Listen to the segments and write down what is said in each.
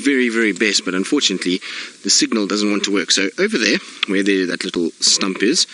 very, very best, but unfortunately the signal doesn't want to work. So over there, where that little stump is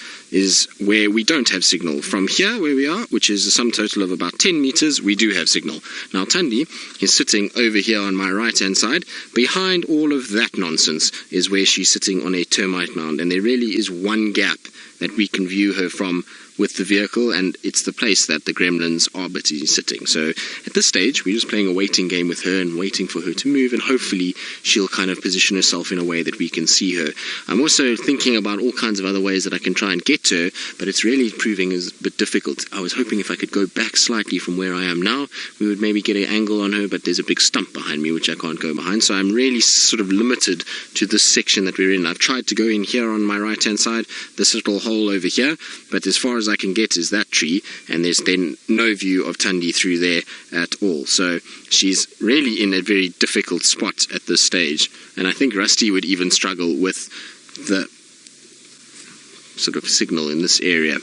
where we don't have signal. From here, where we are, which is a sum total of about 10 meters, we do have signal. Now Thandi is sitting over here on my right-hand side. Behind all of that nonsense is where she's sitting on a termite mound, and there really is one gap that we can view her from with the vehicle, and it's the place that the gremlins are busy sitting. So at this stage, we're just playing a waiting game with her and waiting for her to move, and hopefully she'll kind of position herself in a way that we can see her. I'm also thinking about all kinds of other ways that I can try and get to her, but it's really proving a bit difficult. I was hoping if I could go back slightly from where I am now, we would maybe get an angle on her, but there's a big stump behind me which I can't go behind, so I'm really sort of limited to this section that we're in. I've tried to go in here on my right-hand side, this little hole over here, but as far as I can get is that tree, and there's then no view of Thandi through there at all. So she's really in a very difficult spot at this stage, and I think Rusty would even struggle with the sort of signal in this area.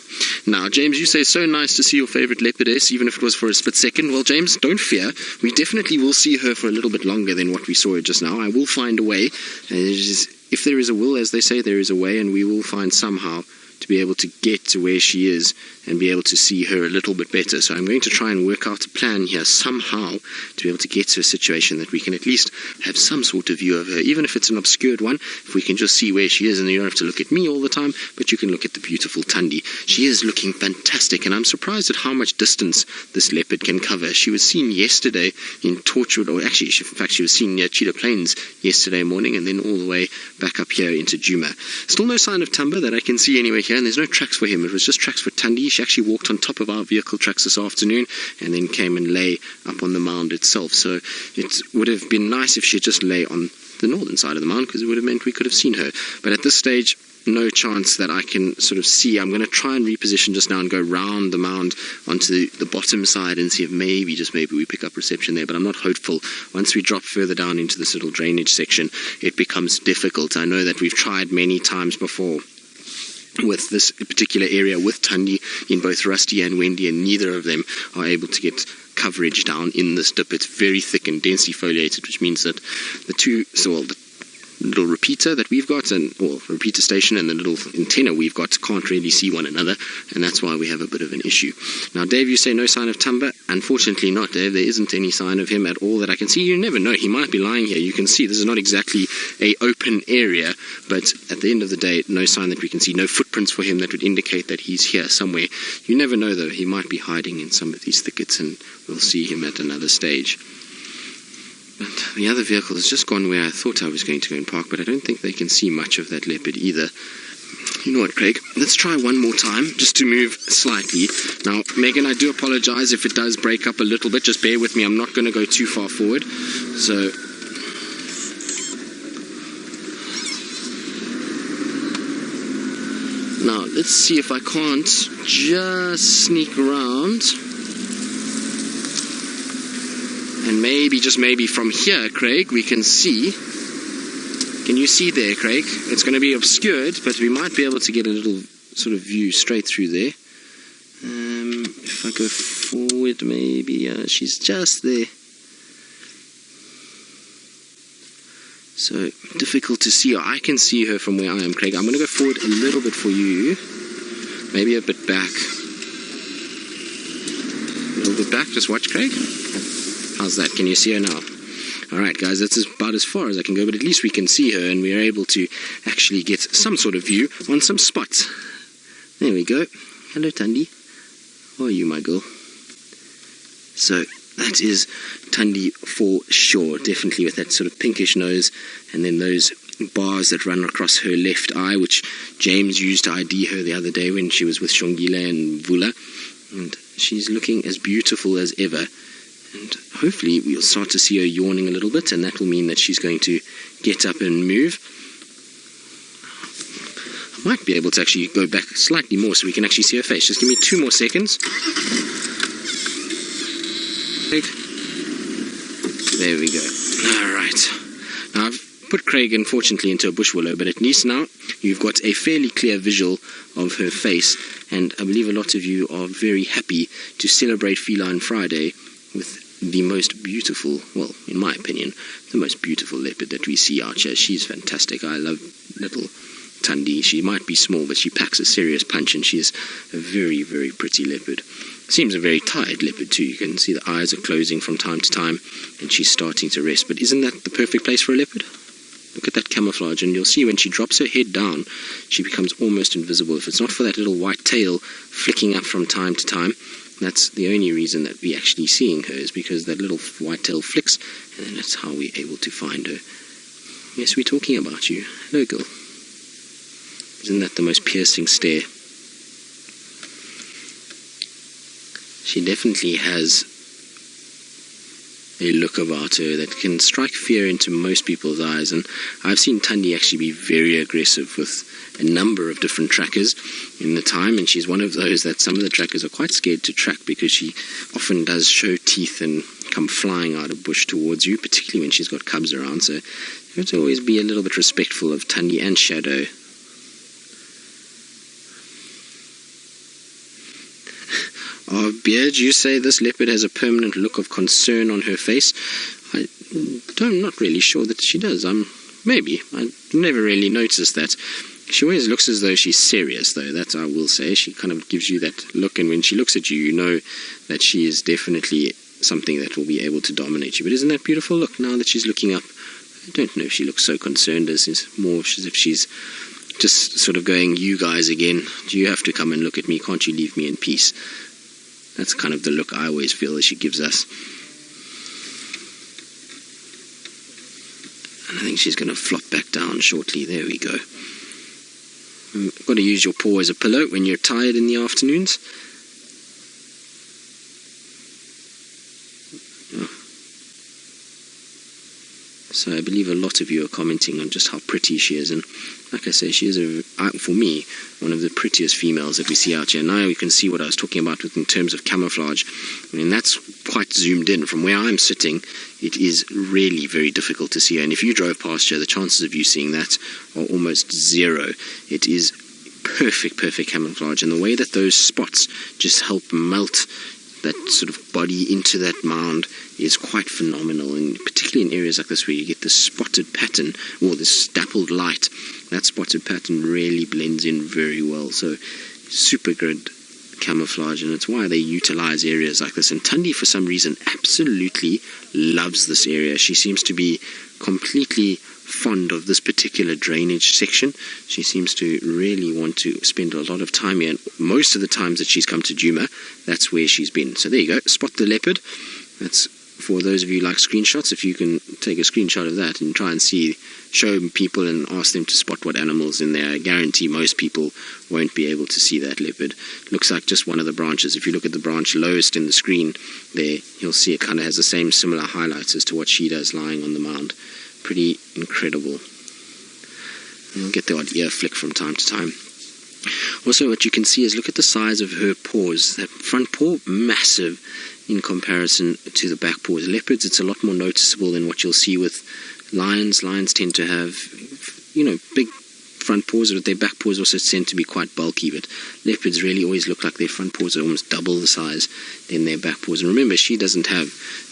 Now, James, you say it's so nice to see your favorite leopardess, even if it was for a split second. Well, James, don't fear. We definitely will see her for a little bit longer than what we saw her just now. I will find a way. If there is a will, as they say, there is a way, and we will find somehow to be able to get to where she is and be able to see her a little bit better. So I'm going to try and work out a plan here somehow to be able to get to a situation that we can at least have some sort of view of her, even if it's an obscured one. If we can just see where she is, and you don't have to look at me all the time, but you can look at the beautiful Thandi. She is looking fantastic, and I'm surprised at how much distance this leopard can cover. She was seen yesterday in Torchwood, or actually, in fact, she was seen near Cheetah Plains yesterday morning, and then all the way back up here into Djuma. Still no sign of Tumba that I can see anywhere here, and there's no tracks for him. It was just tracks for Thandi. She actually walked on top of our vehicle tracks this afternoon and then came and lay up on the mound itself. So it would have been nice if she just lay on the northern side of the mound, because it would have meant we could have seen her. But at this stage, no chance that I can sort of see. I'm going to try and reposition just now and go round the mound onto the bottom side and see if maybe, just maybe, we pick up reception there, but I'm not hopeful. Once we drop further down into this little drainage section, it becomes difficult. I know that we've tried many times before with this particular area with Thandi in both Rusty and Wendy, and neither of them are able to get coverage down in this dip. It's very thick and densely foliated, which means that the little repeater that we've got, repeater station, and the little antenna we've got can't really see one another, and that's why we have a bit of an issue. Now, Dave, you say no sign of Tumba. Unfortunately not, Dave. There isn't any sign of him at all that I can see. You never know, he might be lying here. You can see this is not exactly a open area, but at the end of the day, no sign that we can see. No footprints for him that would indicate that he's here somewhere. You never know, though. He might be hiding in some of these thickets, and we'll see him at another stage. But the other vehicle has just gone where I thought I was going to go and park, but I don't think they can see much of that leopard either. You know what, Craig? Let's try one more time, just to move slightly. Now, Megan, I do apologize if it does break up a little bit. Just bear with me. I'm not going to go too far forward. So now, let's see if I can't just sneak around. And maybe, just maybe from here, Craig, we can see. Can you see there, Craig? It's going to be obscured, but we might be able to get a little sort of view straight through there. If I go forward, maybe she's just there. So difficult to see her. I can see her from where I am, Craig. I'm going to go forward a little bit for you. Maybe a bit back. A little bit back. Just watch, Craig. How's that? Can you see her now? Alright guys, that's about as far as I can go, but at least we can see her, and we are able to actually get some sort of view on some spots. There we go. Hello Thandi. How are you, my girl? So that is Thandi for sure, definitely, with that sort of pinkish nose, and then those bars that run across her left eye, which James used to ID her the other day when she was with Shongile and Vula, and she's looking as beautiful as ever. And hopefully we'll start to see her yawning a little bit, and that will mean that she's going to get up and move. I might be able to actually go back slightly more so we can actually see her face. Just give me 2 more seconds. There we go. Alright. Now I've put Craig unfortunately into a bush willow, but at least now you've got a fairly clear visual of her face, and I believe a lot of you are very happy to celebrate Feline Friday with the most beautiful, well, in my opinion, the most beautiful leopard that we see out here. She's fantastic. I love little Thandi. She might be small, but she packs a serious punch, and she's a very, very pretty leopard. Seems a very tired leopard too. You can see the eyes are closing from time to time, and she's starting to rest. But isn't that the perfect place for a leopard? Look at that camouflage, and you'll see when she drops her head down, she becomes almost invisible. If it's not for that little white tail flicking up from time to time, that's the only reason that we're actually seeing her, is because that little white tail flicks, and then that's how we're able to find her. Yes, we're talking about you. Hello, girl. Isn't that the most piercing stare? She definitely has a look about her that can strike fear into most people's eyes, and I've seen Thandi actually be very aggressive with a number of different trackers in the time, and she's one of those that some of the trackers are quite scared to track, because she often does show teeth and come flying out of bush towards you, particularly when she's got cubs around. So you have to always be a little bit respectful of Thandi and Shadow. Oh, Beard, you say this leopard has a permanent look of concern on her face. I'm not really sure that she does. Maybe. I've never really noticed that. She always looks as though she's serious, though. That I will say. She kind of gives you that look, and when she looks at you, you know that she is definitely something that will be able to dominate you. But isn't that beautiful? Look, now that she's looking up, I don't know if she looks so concerned, as more as if she's just sort of going, you guys again, do you have to come and look at me? Can't you leave me in peace? That's kind of the look I always feel that she gives us. And I think she's going to flop back down shortly. There we go. You've got to use your paw as a pillow when you're tired in the afternoons. So I believe a lot of you are commenting on just how pretty she is, and like I say, she is, for me, one of the prettiest females that we see out here. Now you can see what I was talking about in terms of camouflage. I mean, that's quite zoomed in. From where I'm sitting, it is really very difficult to see her, and if you drove past her, the chances of you seeing that are almost zero. It is perfect camouflage, and the way that those spots just help melt that sort of body into that mound is quite phenomenal, and particularly in areas like this where you get this spotted pattern or this dappled light, that spotted pattern really blends in very well. So super good camouflage, and it's why they utilize areas like this. And Thandi, for some reason, absolutely loves this area. She seems to be completely fond of this particular drainage section. She seems to really want to spend a lot of time here, and most of the times that she's come to Djuma, that's where she's been. So there you go, spot the leopard. That's for those of you who like screenshots. If you can take a screenshot of that and try and show people and ask them to spot what animals in there, I guarantee most people won't be able to see that leopard. Looks like just one of the branches. If you look at the branch lowest in the screen there, you'll see it kind of has the same similar highlights as to what she does lying on the mound. Pretty incredible. You'll get the odd ear flick from time to time. Also, what you can see is, look at the size of her paws. That front paw, massive in comparison to the back paws. Leopards, it's a lot more noticeable than what you'll see with lions. Lions tend to have, big front paws, but their back paws also tend to be quite bulky. But leopards really always look like their front paws are almost double the size than their back paws. And remember, she doesn't have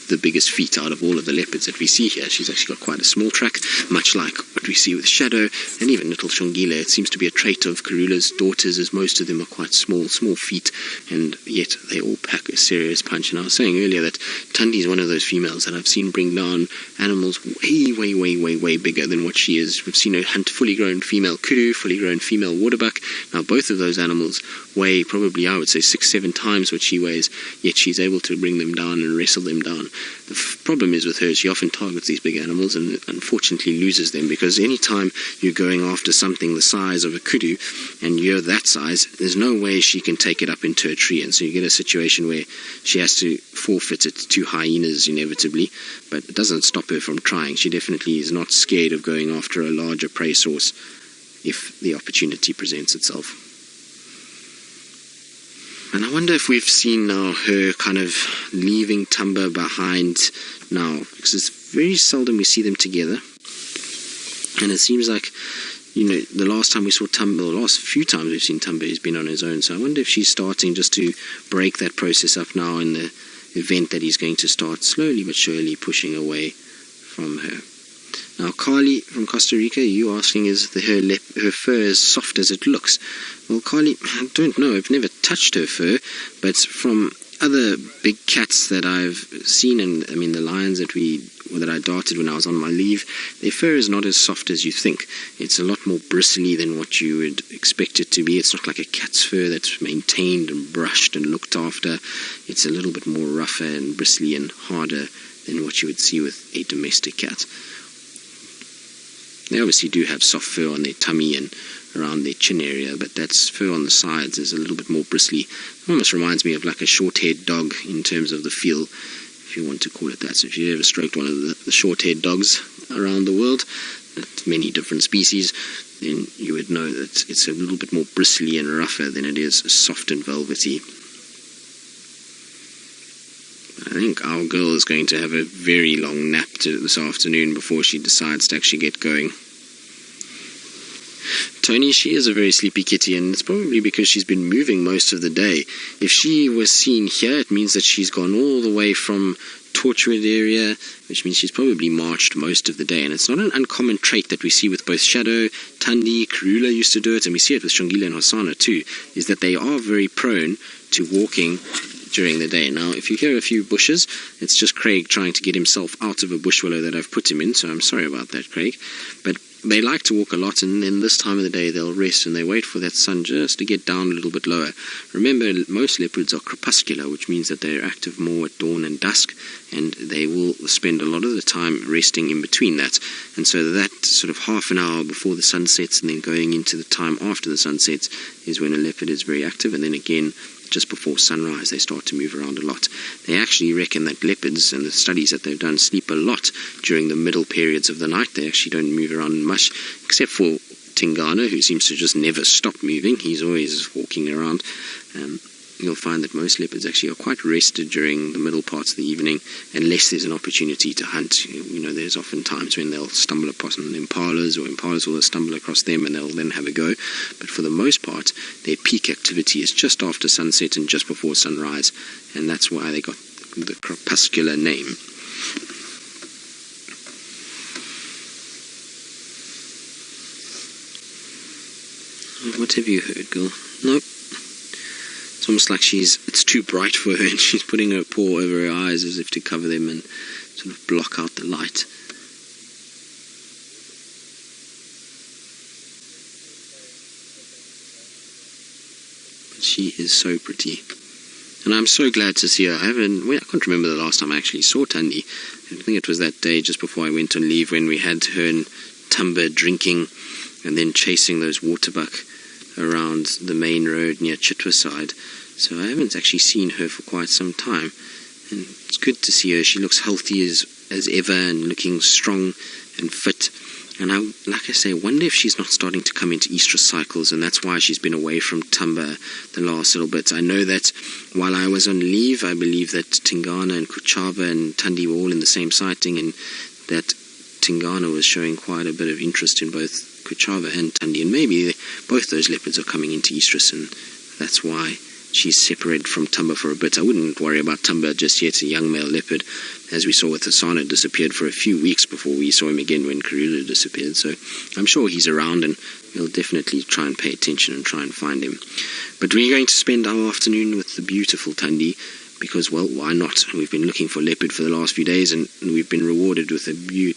the biggest feet out of all of the leopards that we see here. She's actually got quite a small track, much like what we see with Shadow and even little Shongile. It seems to be a trait of Karula's daughters, as most of them are quite small feet, and yet they all pack a serious punch. And I was saying earlier that Thandi is one of those females that I've seen bring down animals way bigger than what she is. We've seen her hunt fully grown female kudu, fully grown female waterbuck. Now both of those animals weigh probably, I would say, 6-7 times what she weighs, yet she's able to bring them down and wrestle them down. The problem is with her, she often targets these big animals and unfortunately loses them, because any time you're going after something the size of a kudu and you're that size, there's no way she can take it up into a tree, and so you get a situation where she has to forfeit it to hyenas inevitably. But it doesn't stop her from trying. She definitely is not scared of going after a larger prey source if the opportunity presents itself. And I wonder if we've seen now her kind of leaving Tumba behind now, because it's very seldom we see them together. And it seems like, the last time we saw Tumba, the last few times we've seen Tumba, he's been on his own. So I wonder if she's starting just to break that process up now in the event that he's going to start slowly but surely pushing away from her. Now, Carly from Costa Rica, you asking, is her fur as soft as it looks? Well, Carly, I don't know. I've never touched her fur, but from other big cats that I've seen, and I mean the lions that I darted when I was on my leave, their fur is not as soft as you think. It's a lot more bristly than what you would expect it to be. It's not like a cat's fur that's maintained and brushed and looked after. It's a little bit more rougher and bristly and harder than what you would see with a domestic cat. They obviously do have soft fur on their tummy and around their chin area, but that fur on the sides is a little bit more bristly. It almost reminds me of like a short-haired dog in terms of the feel, if you want to call it that. So if you ever stroked one of the short-haired dogs around the world, many different species, then you would know that it's a little bit more bristly and rougher than it is soft and velvety. I think our girl is going to have a very long nap this afternoon before she decides to actually get going. Tony, she is a very sleepy kitty, and it's probably because she's been moving most of the day. If she was seen here, it means that she's gone all the way from Torchwood area, which means she's probably marched most of the day. And it's not an uncommon trait that we see with both Shadow, Thandi, Kruger used to do it, and we see it with Shongile and Hosanna too, is that they are very prone to walking during the day. Now, if you hear a few bushes, it's just Craig trying to get himself out of a bush willow that I've put him in, so I'm sorry about that, Craig. But they like to walk a lot, and then this time of the day they'll rest and they wait for that sun just to get down a little bit lower. Remember, most leopards are crepuscular, which means that they're active more at dawn and dusk, and they will spend a lot of the time resting in between that. And so that sort of half an hour before the sun sets and then going into the time after the sun sets is when a leopard is very active, and then again just before sunrise they start to move around a lot. They actually reckon that leopards, and the studies that they've done, sleep a lot during the middle periods of the night. They actually don't move around much, except for Tingana, who seems to just never stop moving. He's always walking around. You'll find that most leopards actually are quite rested during the middle parts of the evening, unless there's an opportunity to hunt. You know, there's often times when they'll stumble upon impalas, or impalas will stumble across them and they'll then have a go. But for the most part, their peak activity is just after sunset and just before sunrise, and that's why they got the crepuscular name. What have you heard, girl? Nope. It's almost like it's too bright for her, and she's putting her paw over her eyes as if to cover them and sort of block out the light. But she is so pretty. And I'm so glad to see her. I can't remember the last time I actually saw Thandi. I think it was that day just before I went on leave when we had her and Tumba drinking and then chasing those waterbuck around the main road near Chitwa side. So I haven't actually seen her for quite some time, and it's good to see her. She looks healthy as ever and looking strong and fit. And like I say, wonder if she's not starting to come into estrus cycles, and that's why she's been away from Tumba the last little bit. I know that while I was on leave, I believe that Tingana and Kuchava and Thandi were all in the same sighting, and that Tingana was showing quite a bit of interest in both Kuchava and Thandi, and maybe both those leopards are coming into estrus, and that's why she's separated from Tumba for a bit. I wouldn't worry about Tumba just yet. A young male leopard, as we saw with Hosanna, disappeared for a few weeks before we saw him again when Kruger disappeared. So I'm sure he's around, and we'll definitely try and pay attention and try and find him. But we're going to spend our afternoon with the beautiful Thandi, because, well, why not? We've been looking for leopard for the last few days, and we've been rewarded with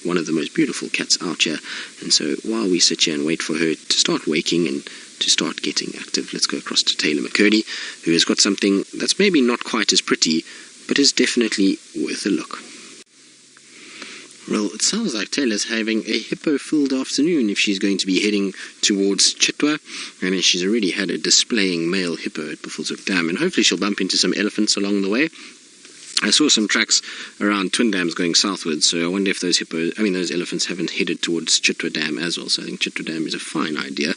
one of the most beautiful cats out here. And so while we sit here and wait for her to start waking and to start getting active, let's go across to Taylor McCurdy, who has got something that's maybe not quite as pretty, but is definitely worth a look. Well, it sounds like Taylor's having a hippo-filled afternoon if she's going to be heading towards Chitwa, and she's already had a displaying male hippo at Buffelshoek Dam, and hopefully she'll bump into some elephants along the way. I saw some tracks around Twin Dams going southwards, so I wonder if those elephants haven't headed towards Chitwa Dam as well. So I think Chitwa Dam is a fine idea,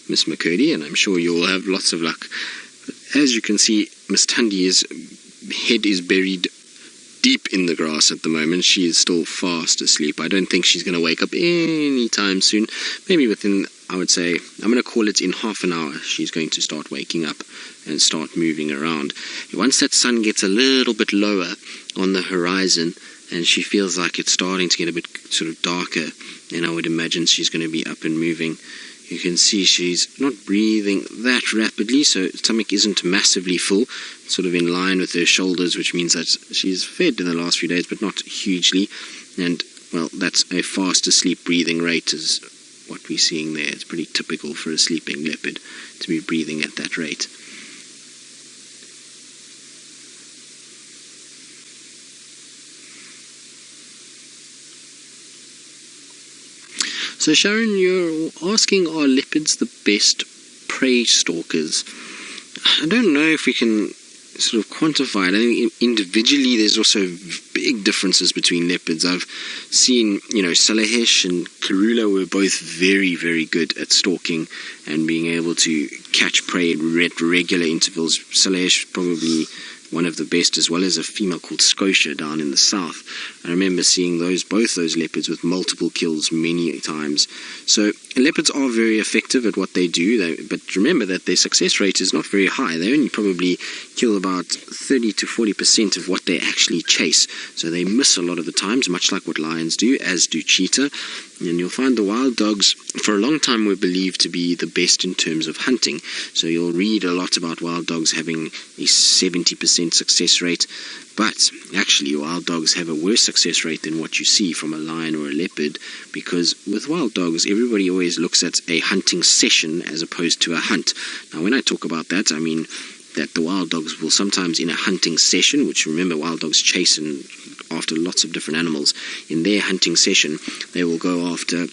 Miss McCurdy, and I'm sure you'll have lots of luck. But as you can see, Miss Thandi's head is buried deep in the grass at the moment. She is still fast asleep. I don't think she's going to wake up anytime soon. Maybe within I would say, I'm going to call it in half an hour, she's going to start waking up and start moving around. Once that sun gets a little bit lower on the horizon and she feels like it's starting to get a bit sort of darker, then I would imagine she's going to be up and moving. You can see she's not breathing that rapidly, so her stomach isn't massively full, sort of in line with her shoulders, which means that she's fed in the last few days, but not hugely. And, well, that's a fast asleep breathing rate is what we're seeing there. It's pretty typical for a sleeping leopard to be breathing at that rate. So Sharon, you're asking, are leopards the best prey stalkers? I don't know if we can sort of quantify it. I think individually there's also big differences between leopards. I've seen, Salahesh and Karula were both very, very good at stalking and being able to catch prey at regular intervals. Salahesh probably one of the best, as well as a female called Scotia down in the south. I remember seeing both those leopards with multiple kills many times. So leopards are very effective at what they do, but remember that their success rate is not very high. They only probably kill about 30 to 40% of what they actually chase. So they miss a lot of the times, much like what lions do, as do cheetah. And you'll find the wild dogs, for a long time, were believed to be the best in terms of hunting. So you'll read a lot about wild dogs having a 70% success rate. But actually, wild dogs have a worse success rate than what you see from a lion or a leopard, because with wild dogs, everybody always looks at a hunting session as opposed to a hunt. Now, when I talk about that, I mean that the wild dogs will sometimes, in a hunting session, which remember, wild dogs chase after lots of different animals, in their hunting session, they will go after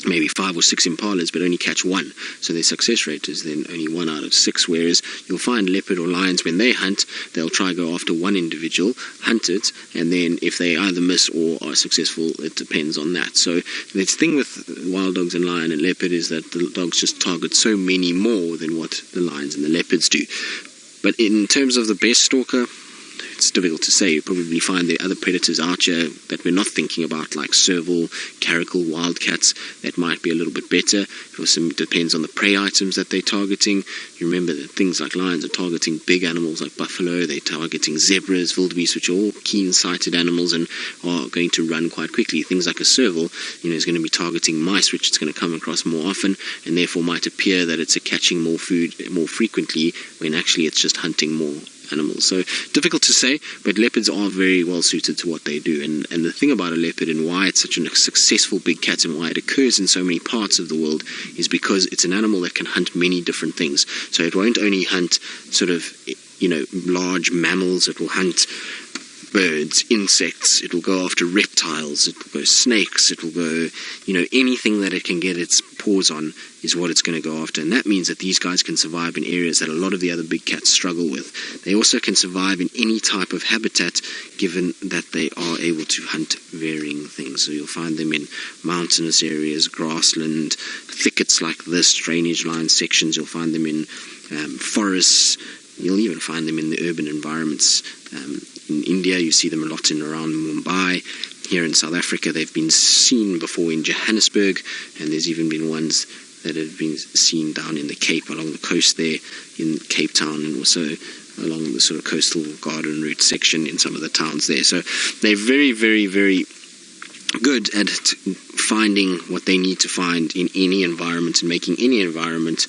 maybe 5 or 6 impalas, but only catch one. So their success rate is then only 1 out of 6, whereas you'll find leopard or lions, when they hunt, they'll try go after one individual, hunt it, and then if they either miss or are successful, it depends on that. So the thing with wild dogs and lion and leopard is that the dogs just target so many more than what the lions and the leopards do. But in terms of the best stalker, it's difficult to say. You probably find there are other predators out here that we're not thinking about, like serval, caracal, wildcats, that might be a little bit better. It also depends on the prey items that they're targeting. You remember that things like lions are targeting big animals like buffalo, they're targeting zebras, wildebeest, which are all keen-sighted animals and are going to run quite quickly. Things like a serval, is going to be targeting mice, which it's going to come across more often, and therefore might appear that it's catching more food more frequently, when actually it's just hunting more animals. So difficult to say, but leopards are very well suited to what they do. And the thing about a leopard and why it's such a successful big cat and why it occurs in so many parts of the world is because it's an animal that can hunt many different things. So it won't only hunt sort of large mammals, it will hunt birds, insects, it will go after reptiles, it will go snakes, it will go, anything that it can get its paws on is what it's going to go after. And that means that these guys can survive in areas that a lot of the other big cats struggle with. They also can survive in any type of habitat, given that they are able to hunt varying things. So you'll find them in mountainous areas, grassland, thickets like this, drainage line sections. You'll find them in forests. You'll even find them in the urban environments. In India, you see them a lot in around Mumbai. Here in South Africa, they've been seen before in Johannesburg, and there's even been ones that have been seen down in the Cape, along the coast there in Cape Town, and also along the sort of coastal garden route section in some of the towns there. So they're very, very, very good at finding what they need to find in any environment and making any environment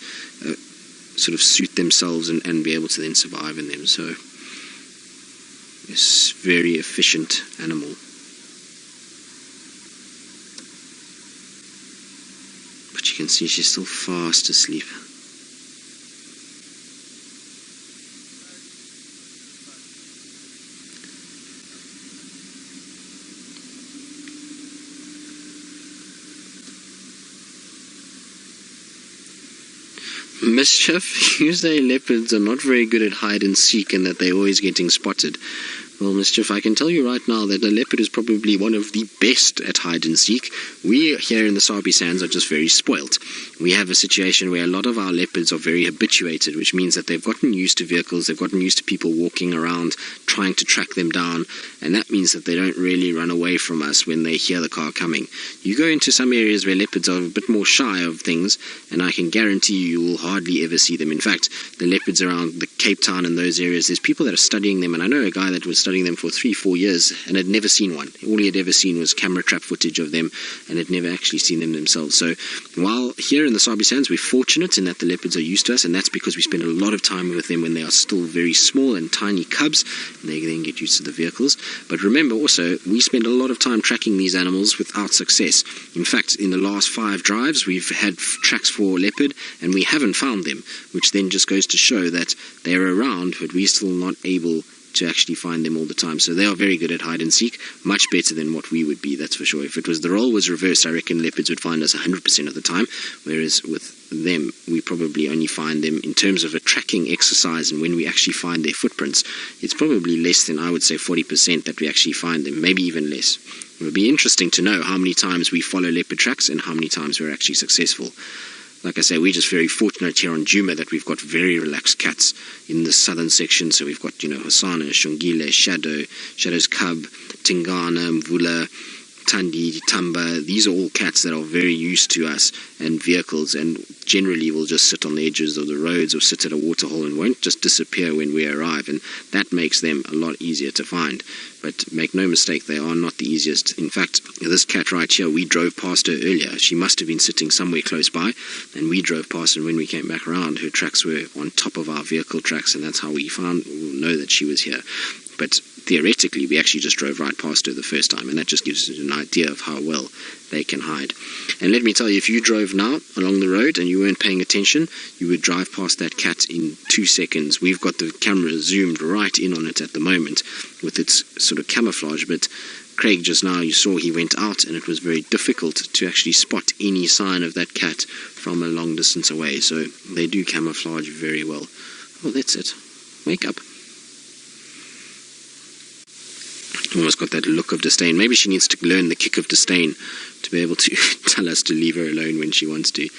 sort of suit themselves and be able to then survive in them. So it's a very efficient animal. But you can see she's still fast asleep. Mischief, you say leopards are not very good at hide and seek and that they're always getting spotted. Well, Mischief, I can tell you right now that the leopard is probably one of the best at hide and seek. We here in the Sabi Sands are just very spoilt. We have a situation where a lot of our leopards are very habituated, which means that they've gotten used to vehicles, they've gotten used to people walking around, trying to track them down, and that means that they don't really run away from us when they hear the car coming. You go into some areas where leopards are a bit more shy of things, and I can guarantee you will hardly ever see them. In fact, the leopards around the Cape Town and those areas, there's people that are studying them, and I know a guy that was studying them for 3-4 years and had never seen one. All he had ever seen was camera trap footage of them and had never actually seen them themselves. So while here in the Sabi Sands we're fortunate in that the leopards are used to us, and that's because we spend a lot of time with them when they are still very small and tiny cubs, and they then get used to the vehicles. But remember also, we spend a lot of time tracking these animals without success. In fact, in the last 5 drives we've had tracks for leopard and we haven't found them, which then just goes to show that they're around, but we're still not able to actually find them all the time. So they are very good at hide and seek, much better than what we would be, that's for sure. If it was the role was reversed, I reckon leopards would find us 100% of the time, whereas with them we probably only find them in terms of a tracking exercise, and when we actually find their footprints, it's probably less than, I would say, 40% that we actually find them, maybe even less. It would be interesting to know how many times we follow leopard tracks and how many times we're actually successful. Like I say, we're just very fortunate here on Djuma that we've got very relaxed cats in the southern section. So we've got, Hosana, Shongile, Shadow's Cub, Tingana, Mvula, Thandi, Tamba. These are all cats that are very used to us and vehicles, and generally will just sit on the edges of the roads or sit at a waterhole and won't just disappear when we arrive, and that makes them a lot easier to find. But make no mistake, they are not the easiest. In fact, this cat right here, we drove past her earlier. She must have been sitting somewhere close by, and we drove past, and when we came back around, her tracks were on top of our vehicle tracks, and that's how we know that she was here. But theoretically, we actually just drove right past her the first time, and that just gives you an idea of how well they can hide. And let me tell you, if you drove now along the road and you weren't paying attention, you would drive past that cat in 2 seconds. We've got the camera zoomed right in on it at the moment with its sort of camouflage, but Craig just now, you saw he went out, and it was very difficult to actually spot any sign of that cat from a long distance away. So they do camouflage very well. Oh, that's it. Wake up. Almost got that look of disdain. Maybe she needs to learn the kick of disdain to be able to tell us to leave her alone when she wants to.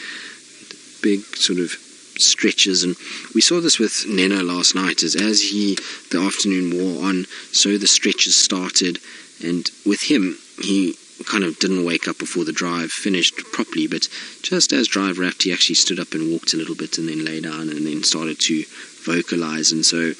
Big sort of stretches, and we saw this with Neno last night, as the afternoon wore on, so the stretches started, and with him, he kind of didn't wake up before the drive finished properly, but just as drive wrapped, he actually stood up and walked a little bit and then lay down and then started to vocalize. And so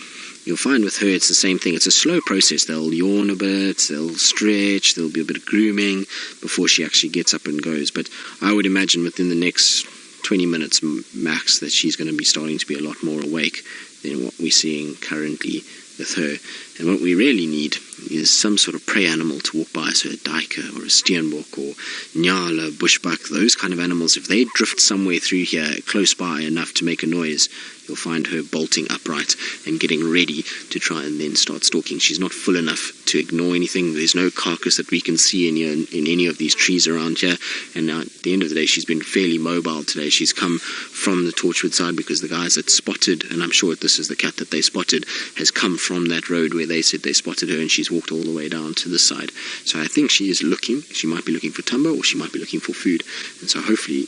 you'll find with her it's the same thing. It's a slow process. They'll yawn a bit, they'll stretch, there'll be a bit of grooming before she actually gets up and goes. But I would imagine within the next 20 minutes max that she's going to be starting to be a lot more awake than what we're seeing currently with her. And what we really need is some sort of prey animal to walk by, so a duiker or a steenbok or nyala, bushbuck, those kind of animals. If they drift somewhere through here close by enough to make a noise, you'll find her bolting upright and getting ready to try and then start stalking. She's not full enough to ignore anything. There's no carcass that we can see in any of these trees around here, and at the end of the day she's been fairly mobile today. She's come from the Torchwood side because the guys that spotted, and I'm sure this is the cat that they spotted, has come from that road where they said they spotted her, and she's walked all the way down to this side. So I think she is looking. She might be looking for timber, or she might be looking for food, and so hopefully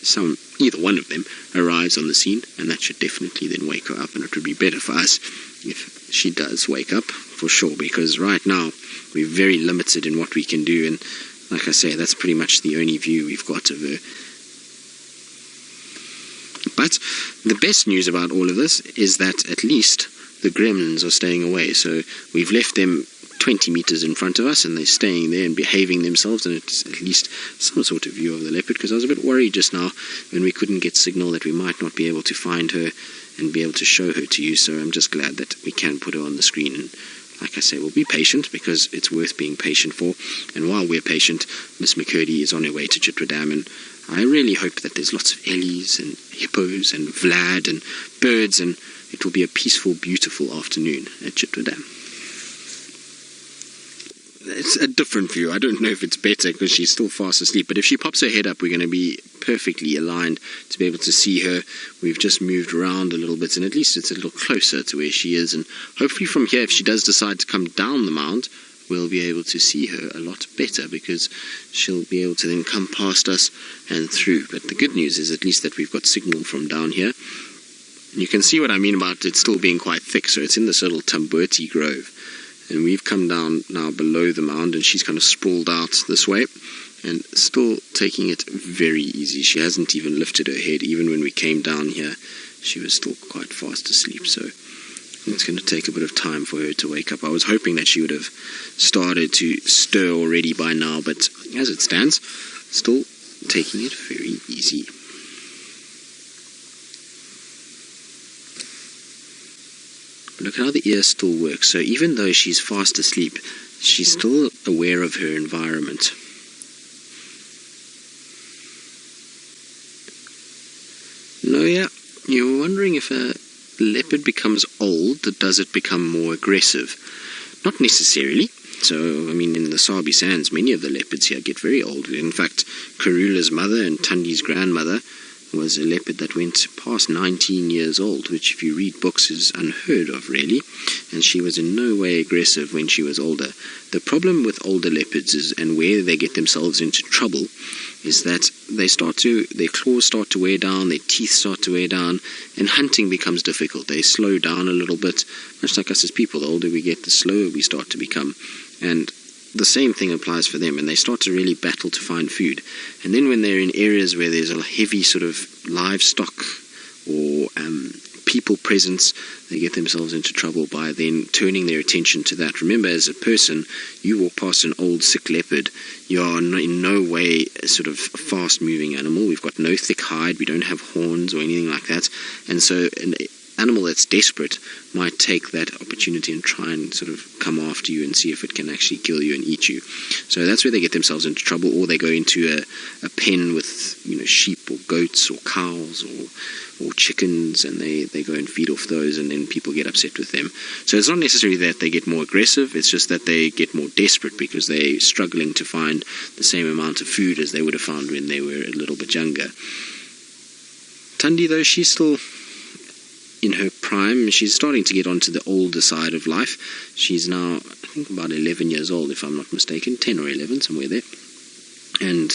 either one of them arrives on the scene, and that should definitely then wake her up. And it would be better for us if she does wake up, for sure, because right now we're very limited in what we can do, and like I say, that's pretty much the only view we've got of her. But the best news about all of this is that at least the gremlins are staying away. So we've left them 20 meters in front of us, and they're staying there and behaving themselves, and it's at least some sort of view of the leopard, because I was a bit worried just now when we couldn't get signal that we might not be able to find her and be able to show her to you. So I'm just glad that we can put her on the screen, and like I say, we'll be patient because it's worth being patient for. And while we're patient, Miss McCurdy is on her way to Chitwa Dam, and I really hope that there's lots of ellies and hippos and vlad and birds, and it will be a peaceful, beautiful afternoon at Chitwa Dam. it's a different view. I don't know if it's better because she's still fast asleep, but if she pops her head up, we're going to be perfectly aligned to be able to see her. We've just moved around a little bit, and at least it's a little closer to where she is, and hopefully from here, if she does decide to come down the mount, we'll be able to see her a lot better because she'll be able to then come past us and through. But the good news is at least that we've got signal from down here. You can see what I mean about it still being quite thick, so it's in this little Tamburti grove. And we've come down now below the mound, and she's kind of sprawled out this way and still taking it very easy. She hasn't even lifted her head. Even when we came down here, she was still quite fast asleep, so it's going to take a bit of time for her to wake up. I was hoping that she would have started to stir already by now, but as it stands, still taking it very easy. Look how the ear still works. So even though she's fast asleep, she's still aware of her environment. No, yeah, you're wondering if a leopard becomes old, does it become more aggressive? Not necessarily. So, I mean, in the Sabi Sands, many of the leopards here get very old. In fact, Karula's mother and Thandi's grandmother was a leopard that went past 19 years old, which if you read books is unheard of, really. And she was in no way aggressive when she was older. The problem with older leopards is, and where they get themselves into trouble, is that their claws start to wear down, their teeth start to wear down, and hunting becomes difficult. They slow down a little bit, much like us as people. The older we get, the slower we start to become. And the same thing applies for them, and they start to really battle to find food. And then when they're in areas where there's a heavy sort of livestock or people presence, they get themselves into trouble by then turning their attention to that. Remember, as a person, you walk past an old sick leopard, you are in no way a sort of fast-moving animal. We've got no thick hide, we don't have horns or anything like that. And so an animal that's desperate might take that opportunity and try and sort of come after you and see if it can actually kill you and eat you. So that's where they get themselves into trouble, or they go into a pen with sheep or goats or cows or chickens, and they go and feed off those, and then people get upset with them. So it's not necessarily that they get more aggressive, it's just that they get more desperate because they're struggling to find the same amount of food as they would have found when they were a little bit younger. Thandi, though, she's still in her prime. She's starting to get onto the older side of life. She's now, I think, about 11 years old, if I'm not mistaken, 10 or 11, somewhere there. And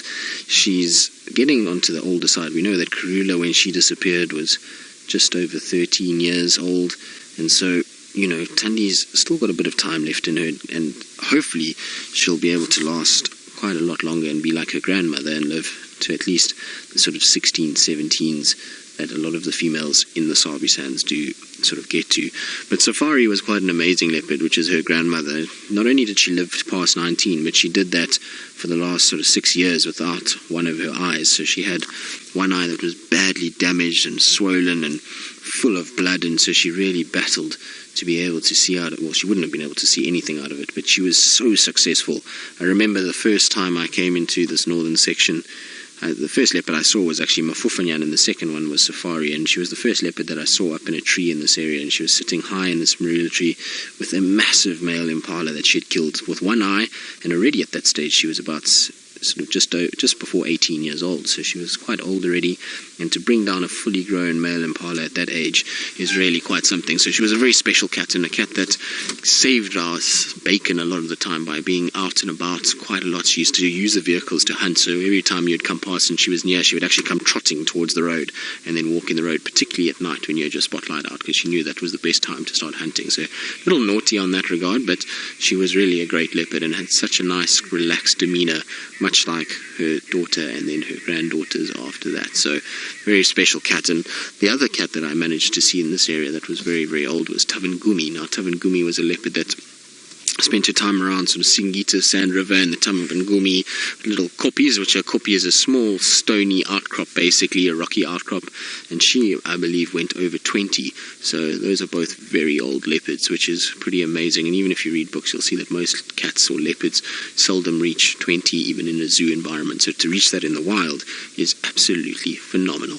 she's getting onto the older side. We know that Karula, when she disappeared, was just over 13 years old. And so, Thandi's still got a bit of time left in her, and hopefully she'll be able to last quite a lot longer and be like her grandmother and live to at least the sort of 16, 17s that a lot of the females in the Sabi Sands do sort of get to. But Safari was quite an amazing leopard, which is her grandmother. Not only did she live past 19, but she did that for the last sort of 6 years without one of her eyes. So she had one eye that was badly damaged and swollen and full of blood, and so she really battled to be able to see out of it. Well, she wouldn't have been able to see anything out of it, but she was so successful. I remember the first time I came into this northern section, the first leopard I saw was actually Mafufanyan, and the second one was Safari, and she was the first leopard that I saw up in a tree in this area, and she was sitting high in this marula tree with a massive male impala that she had killed with one eye, and already at that stage she was about sort of just before 18 years old, so she was quite old already, and to bring down a fully grown male impala at that age is really quite something. So she was a very special cat, and a cat that saved our bacon a lot of the time by being out and about quite a lot. She used to use the vehicles to hunt, so every time you'd come past and she was near, she would actually come trotting towards the road and then walk in the road, particularly at night when you had your spotlight out, because she knew that was the best time to start hunting. So a little naughty on that regard, but she was really a great leopard and had such a nice relaxed demeanor, much like her daughter and then her granddaughters after that. So very special cat. And the other cat that I managed to see in this area that was very, very old was Tavangumi. Now Tavangumi was a leopard that spent her time around sort of Singita, Sand River, and the Tavangumi little koppies, which is a small stony outcrop, basically a rocky outcrop, and she, I believe, went over 20. So those are both very old leopards, which is pretty amazing. And even if you read books, you'll see that most cats or leopards seldom reach 20, even in a zoo environment. So to reach that in the wild is absolutely phenomenal.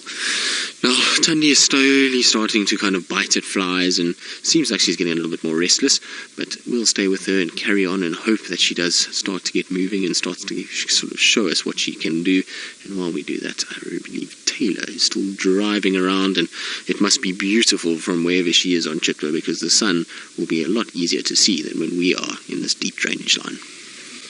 Now, Thandi is slowly starting to kind of bite at flies and seems like she's getting a little bit more restless, but we'll stay with her and carry on and hope that she does start to get moving and starts to sort of show us what she can do. And while we do that, I believe Taylor is still driving around, and it must be beautiful from wherever she is on Chitwa, because the sun will be a lot easier to see than when we are in this deep drainage line.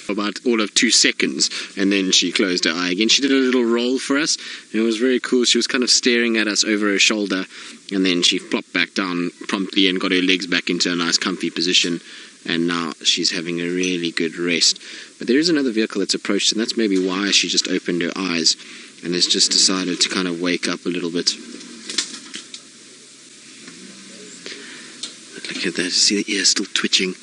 About all of 2 seconds, and then she closed her eye again. She did a little roll for us, and it was very cool. She was kind of staring at us over her shoulder, and then she plopped back down promptly and got her legs back into a nice comfy position, and now she's having a really good rest. But there is another vehicle that's approached, and that's maybe why she just opened her eyes and has just decided to kind of wake up a little bit. Look at that, see the ear still twitching.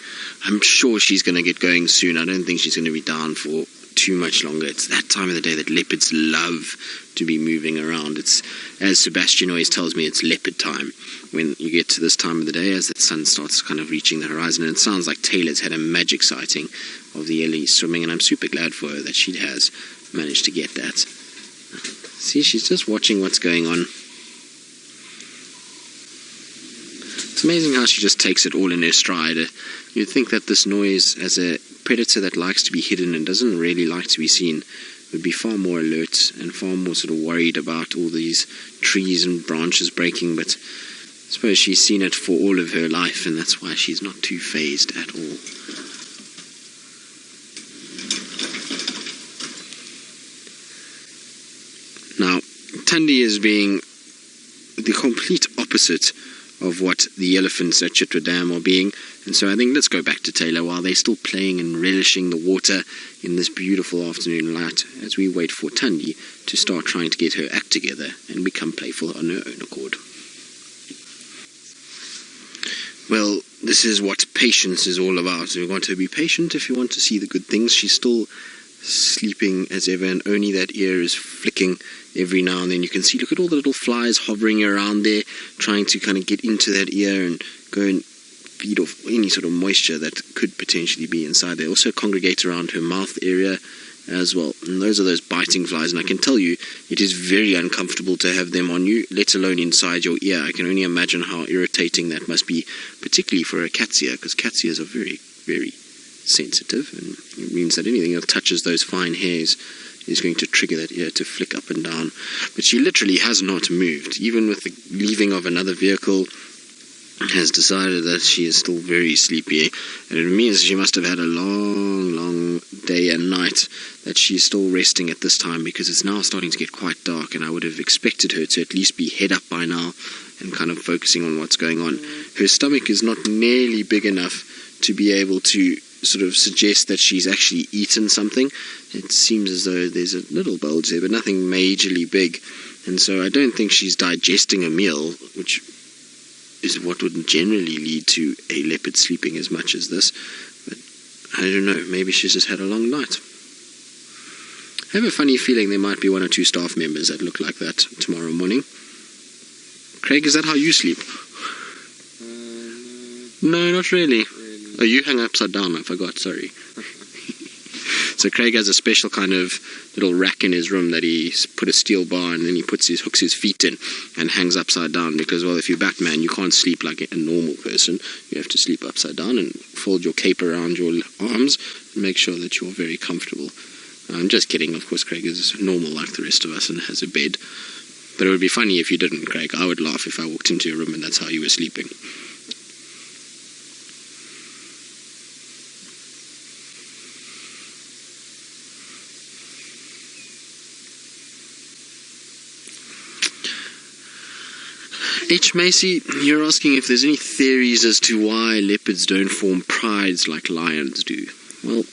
I'm sure she's going to get going soon. I don't think she's going to be down for too much longer. It's that time of the day that leopards love to be moving around. It's, as Sebastian always tells me, it's leopard time when you get to this time of the day, as the sun starts kind of reaching the horizon. And it sounds like Taylor's had a magic sighting of the Ellie swimming, and I'm super glad for her that she has managed to get that. See, she's just watching what's going on. It's amazing how she just takes it all in her stride. You'd think that this noise, as a predator that likes to be hidden and doesn't really like to be seen, would be far more alert and far more sort of worried about all these trees and branches breaking, but I suppose she's seen it for all of her life, and that's why she's not too fazed at all. Now, Thandi is being the complete opposite of what the elephants at Chitwa Dam are being, and so I think let's go back to Taylor while they're still playing and relishing the water in this beautiful afternoon light, as we wait for Thandi to start trying to get her act together and become playful on her own accord. Well, this is what patience is all about. We want to be patient if you want to see the good things. She's still sleeping as ever, and only that ear is flicking every now and then. You can see, look at all the little flies hovering around there, trying to kind of get into that ear and go and feed off any sort of moisture that could potentially be inside. They also congregate around her mouth area as well, and those are those biting flies, and I can tell you it is very uncomfortable to have them on you, let alone inside your ear. I can only imagine how irritating that must be, particularly for a cat's ear, because cat's ears are very, very sensitive, and it means that anything that touches those fine hairs is going to trigger that ear to flick up and down. But she literally has not moved, even with the leaving of another vehicle. Has decided that she is still very sleepy, and it means she must have had a long day and night that she's still resting at this time, because it's now starting to get quite dark, and I would have expected her to at least be head up by now and kind of focusing on what's going on. Her stomach is not nearly big enough to be able to sort of suggest that she's actually eaten something. It seems as though there's a little bulge there, but nothing majorly big, and so I don't think she's digesting a meal, which is what would generally lead to a leopard sleeping as much as this. But I don't know, maybe she's just had a long night. I have a funny feeling there might be 1 or 2 staff members that look like that tomorrow morning. Craig, is that how you sleep? No, not really. Oh, you hang upside down, I forgot, sorry. So Craig has a special kind of little rack in his room that he's put a steel bar, and then he hooks his feet in and hangs upside down, because, well, if you're Batman, you can't sleep like a normal person. You have to sleep upside down and fold your cape around your arms and make sure that you're very comfortable. I'm just kidding, of course. Craig is normal like the rest of us and has a bed. But it would be funny if you didn't, Craig. I would laugh if I walked into your room and that's how you were sleeping. H. Macy, you're asking if there's any theories as to why leopards don't form prides like lions do. Well,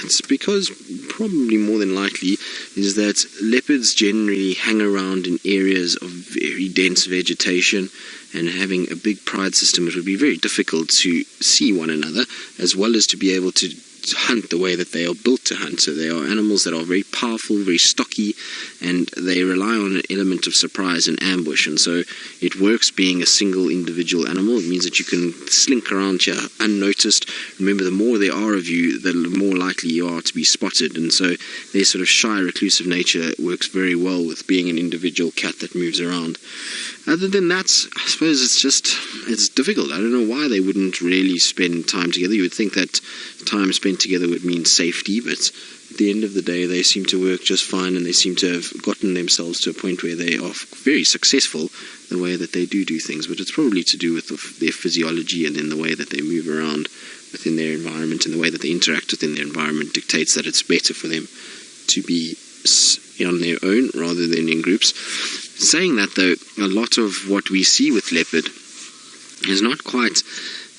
it's because, probably more than likely, is that leopards generally hang around in areas of very dense vegetation, and having a big pride system, it would be very difficult to see one another, as well as to be able to hunt the way that they are built to hunt. So they are animals that are very powerful, very stocky, and they rely on an element of surprise and ambush. And so it works being a single individual animal. It means that you can slink around here unnoticed. Remember, the more there are of you, the more likely you are to be spotted. And so their sort of shy, reclusive nature works very well with being an individual cat that moves around. Other than that, I suppose it's difficult. I don't know why they wouldn't really spend time together. You would think that time spent together would mean safety, but at the end of the day, they seem to work just fine, and they seem to have gotten themselves to a point where they are very successful the way that they do things. But it's probably to do with their physiology, and then the way that they move around within their environment, and the way that they interact within their environment dictates that it's better for them to be on their own rather than in groups. Saying that, though, a lot of what we see with leopard is not quite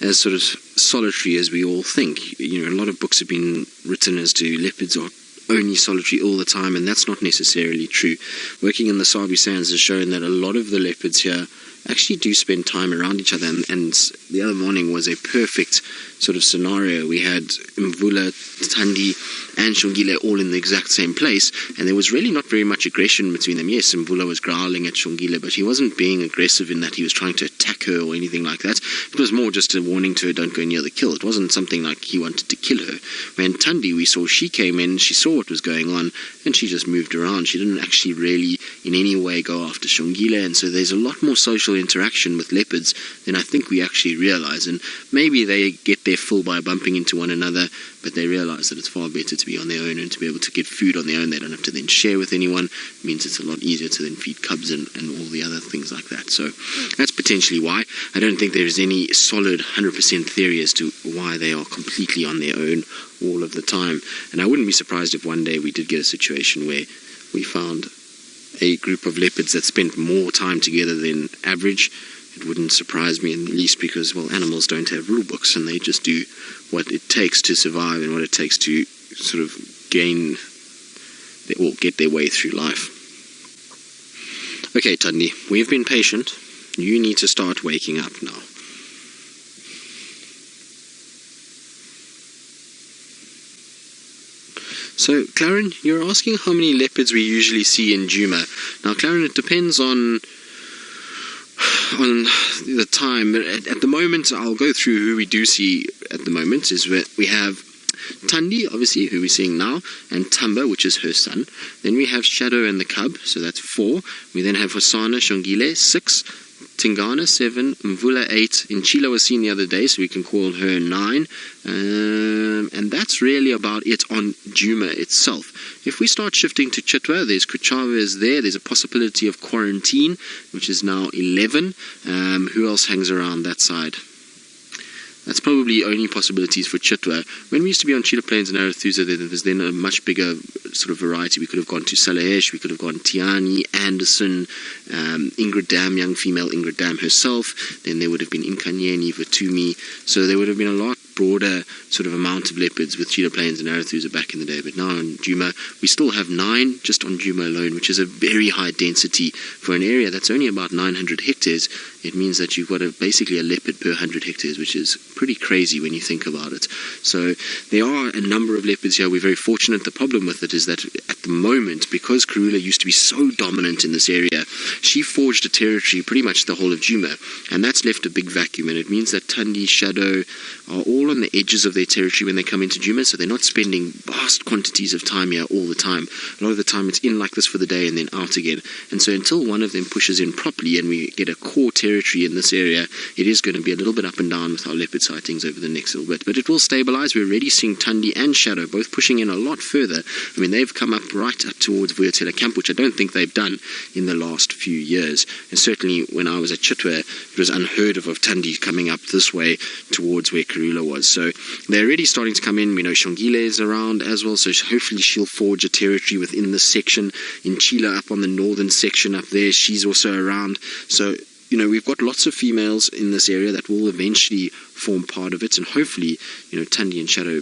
as sort of solitary as we all think. A lot of books have been written as to leopards are only solitary all the time, and that's not necessarily true. Working in the Sabi sands has shown that a lot of the leopards here actually do spend time around each other, and the other morning was a perfect sort of scenario. We had Mvula, Thandi and Shongile all in the exact same place, and there was really not very much aggression between them. Yes, Mvula was growling at Shongile, but he wasn't being aggressive in that he was trying to attack her or anything like that. It was more just a warning to her, don't go near the kill. It wasn't something like he wanted to kill her. When Thandi, we saw, she came in, she saw what was going on, and she just moved around. She didn't actually really in any way go after Shongile, and so there's a lot more social interaction with leopards than I think we actually realize. And maybe they get their fill by bumping into one another, but they realize that it's far better to be on their own and to be able to get food on their own. They don't have to then share with anyone. It means it's a lot easier to then feed cubs and all the other things like that. So that's potentially why. I don't think there's any solid 100% theory as to why they are completely on their own all of the time. And I wouldn't be surprised if one day we did get a situation where we found a group of leopards that spent more time together than average. It wouldn't surprise me in the least, because, well, animals don't have rule books, and they just do what it takes to survive and what it takes to sort of get their way through life. Okay, Thandi, we've been patient. You need to start waking up now. So, Claren, you're asking how many leopards we usually see in Djuma. Now, Claren, it depends on the time. At the moment, I'll go through who we do see at the moment. We have Thandi, obviously, who we're seeing now, and Tamba, which is her son. Then we have Shadow and the cub, so that's 4. We then have Hosana, Shongile, 6. Tingana, 7, Mvula, 8. Inchila was seen the other day, so we can call her 9. And that's really about it on Djuma itself. If we start shifting to Chitwa, there's Kuchava is there. There's a possibility of Quarantine, which is now 11. Who else hangs around that side? That's probably only possibilities for Chitwa. When we used to be on Cheetah Plains and Arathusa, there was then a much bigger sort of variety. We could have gone to Salahesh, we could have gone Tiani, Anderson, Ingrid Dam, young female Ingrid Dam herself. Then there would have been Inkanyeni, Vatumi. So there would have been a lot broader sort of amount of leopards with Cheetah Plains and Arathusa back in the day. But now on Djuma, we still have 9 just on Djuma alone, which is a very high density for an area that's only about 900 hectares. It means that you've got basically a leopard per 100 hectares, which is pretty crazy when you think about it. So there are a number of leopards here. We're very fortunate. The problem with it is that at the moment, because Kruger used to be so dominant in this area, she forged a territory pretty much the whole of Djuma, and that's left a big vacuum. And it means that Thandi, Shadow are all on the edges of their territory when they come into Djuma, so they're not spending vast quantities of time here all the time. A lot of the time it's in like this for the day and then out again. And so until one of them pushes in properly and we get a core territory in this area, it is going to be a little bit up and down with our leopard sightings over the next little bit. But it will stabilize. We're already seeing Thandi and Shadow both pushing in a lot further. I mean, they've come up right up towards Vuyatela Camp, which I don't think they've done in the last few years. And certainly when I was at Chitwa, it was unheard of Thandi coming up this way towards where Karula was. So they're already starting to come in. We know Shongile is around as well, so hopefully she'll forge a territory within this section. Inchila up on the northern section up there, she's also around. So, you know, we've got lots of females in this area that will eventually form part of it, and hopefully, you know, Thandi and Shadow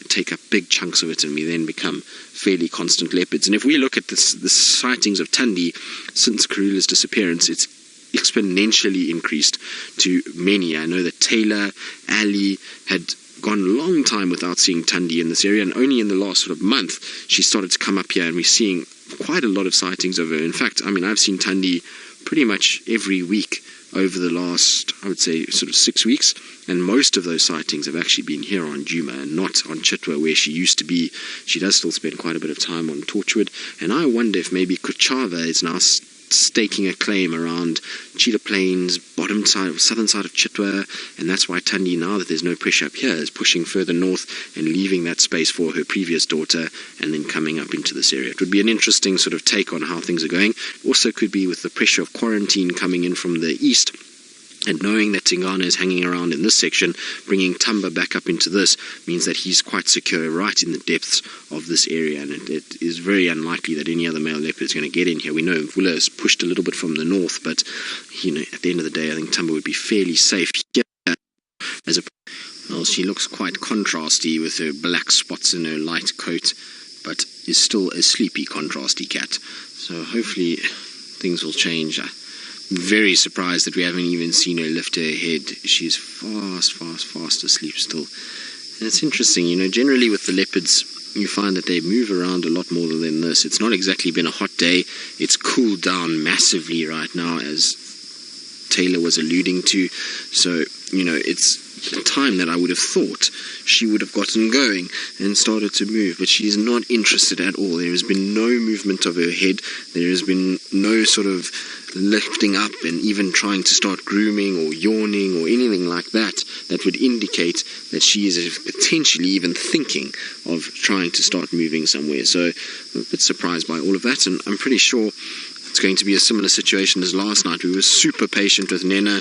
take up big chunks of it, and we then become fairly constant leopards. And if we look at the sightings of Thandi since Karula's disappearance, it's exponentially increased to many. I know that Taylor, Ali had gone a long time without seeing Thandi in this area, and only in the last sort of month she started to come up here, and we're seeing quite a lot of sightings of her. In fact, I mean, I've seen Thandi pretty much every week over the last, I would say, sort of 6 weeks, and most of those sightings have actually been here on Djuma and not on Chitwa, where she used to be. She does still spend quite a bit of time on Torchwood, and I wonder if maybe Kuchava is now staking a claim around Cheetah Plains, bottom side, southern side of Chitwa, and that's why Thandi, now that there's no pressure up here, is pushing further north and leaving that space for her previous daughter, and then coming up into this area. It would be an interesting sort of take on how things are going. Also could be with the pressure of quarantine coming in from the east, and knowing that Tingana is hanging around in this section, bringing Tumba back up into this means that he's quite secure right in the depths of this area, and it is very unlikely that any other male leopard is going to get in here. We know Willa is pushed a little bit from the north, but you know, at the end of the day, I think Tumba would be fairly safe here. Well, she looks quite contrasty with her black spots in her light coat, but is still a sleepy, contrasty cat. So hopefully things will change. Very surprised that we haven't even seen her lift her head. She's fast asleep still. And it's interesting, you know, generally with the leopards, you find that they move around a lot more than this. It's not exactly been a hot day. It's cooled down massively right now, as Taylor was alluding to. So, you know, it's a time that I would have thought she would have gotten going and started to move, but she's not interested at all. There has been no movement of her head. There has been no sort of lifting up and even trying to start grooming or yawning or anything like that that would indicate that she is potentially even thinking of trying to start moving somewhere. So I'm a bit surprised by all of that, and I'm pretty sure it's going to be a similar situation as last night. We were super patient with Nena,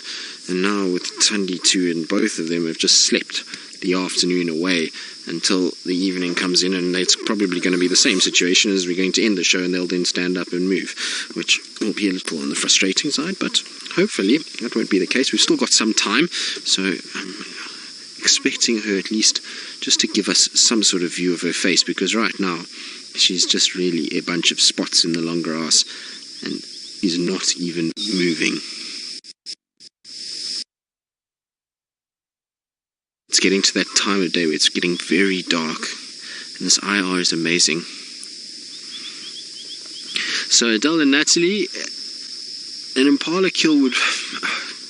and now with Thandi too, and both of them have just slept the afternoon away until the evening comes in, and it's probably going to be the same situation as we're going to end the show, and they'll then stand up and move, which will be a little on the frustrating side, but hopefully that won't be the case. We've still got some time, so I'm expecting her at least just to give us some sort of view of her face, because right now she's just really a bunch of spots in the long grass and is not even moving. It's getting to that time of day where it's getting very dark, and this IR is amazing. So Adele and Natalie, an impala kill would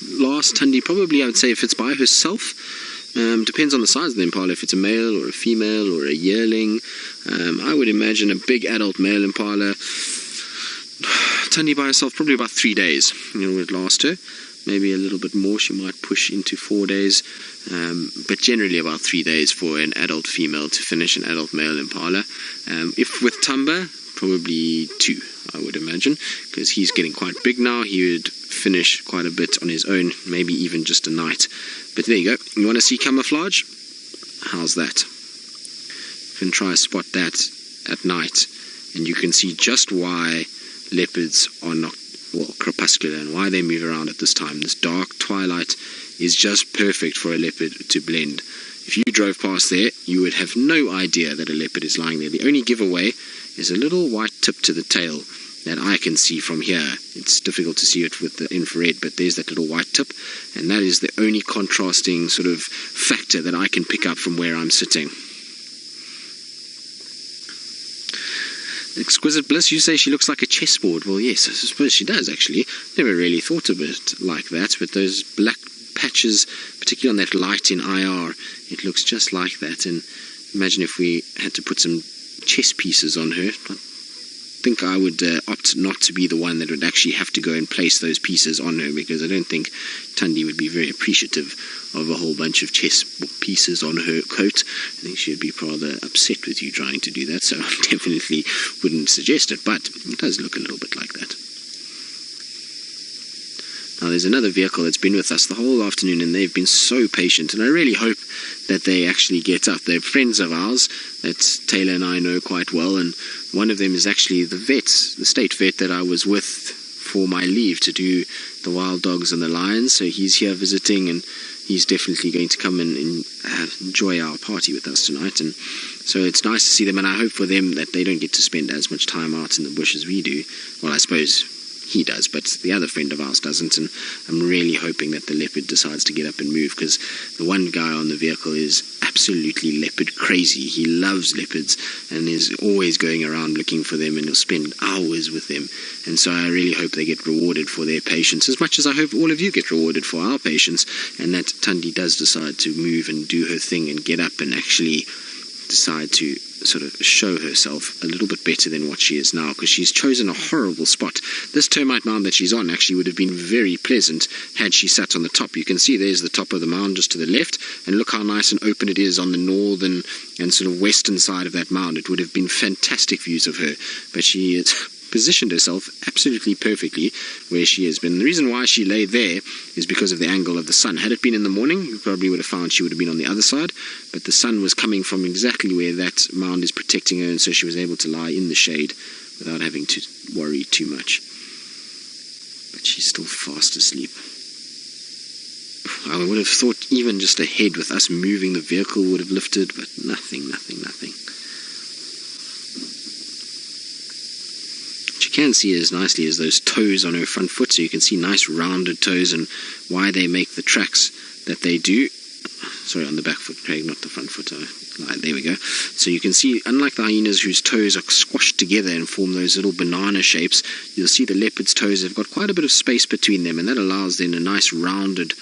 last Thandi probably, I would say, if it's by herself. Depends on the size of the impala, if it's a male or a female or a yearling. I would imagine a big adult male impala, Thandi by herself, probably about 3 days, would last her. Maybe a little bit more, she might push into 4 days, but generally about 3 days for an adult female to finish an adult male impala. If with Tumba, probably 2, I would imagine, because he's getting quite big now. He would finish quite a bit on his own, maybe even just a night. But there you go. You want to see camouflage? How's that? You can try spot that at night, and you can see just why leopards are crepuscular and why they move around at this time. This dark twilight is just perfect for a leopard to blend. If you drove past there, you would have no idea that a leopard is lying there. The only giveaway is a little white tip to the tail that I can see from here. It's difficult to see it with the infrared, but there's that little white tip, and that is the only contrasting sort of factor that I can pick up from where I'm sitting. Exquisite Bliss, you say she looks like a chessboard. Well, yes, I suppose she does, actually. Never really thought of it like that, but those black patches, particularly on that light in IR, it looks just like that. And imagine if we had to put some chess pieces on her. I think I would opt not to be the one that would actually have to go and place those pieces on her, because I don't think Thandi would be very appreciative of a whole bunch of chess pieces on her coat. I think she would be rather upset with you trying to do that, so I definitely wouldn't suggest it, but it does look a little bit like that. Now there's another vehicle that's been with us the whole afternoon, and they've been so patient, and I really hope that they actually get up. They're friends of ours that Taylor and I know quite well, and one of them is actually the vet, the state vet that I was with for my leave to do the wild dogs and the lions. So he's here visiting, and he's definitely going to come and enjoy our party with us tonight. And so it's nice to see them, and I hope for them that they don't get to spend as much time out in the bush as we do. Well, I suppose he does, but the other friend of ours doesn't, and I'm really hoping that the leopard decides to get up and move, because the one guy on the vehicle is absolutely leopard crazy. He loves leopards and is always going around looking for them, and he'll spend hours with them. And so I really hope they get rewarded for their patience, as much as I hope all of you get rewarded for our patience, and that Thandi does decide to move and do her thing and get up and actually decide to sort of show herself a little bit better than what she is now, because she's chosen a horrible spot. This termite mound that she's on actually would have been very pleasant had she sat on the top. You can see there's the top of the mound just to the left, and look how nice and open it is on the northern and sort of western side of that mound. It would have been fantastic views of her, but she has positioned herself absolutely perfectly where she is. But the reason why she lay there is because of the angle of the sun. Had it been in the morning, you probably would have found she would have been on the other side, but the sun was coming from exactly where that mound is protecting her, and so she was able to lie in the shade without having to worry too much. But she's still fast asleep. I would have thought even just a head with us moving the vehicle would have lifted, but nothing. What you can see as nicely is those toes on her front foot, so you can see nice rounded toes and why they make the tracks that they do. Sorry, on the back foot, Craig, not the front foot. There we go. So you can see, unlike the hyenas whose toes are squashed together and form those little banana shapes, you'll see the leopard's toes have got quite a bit of space between them, and that allows then a nice rounded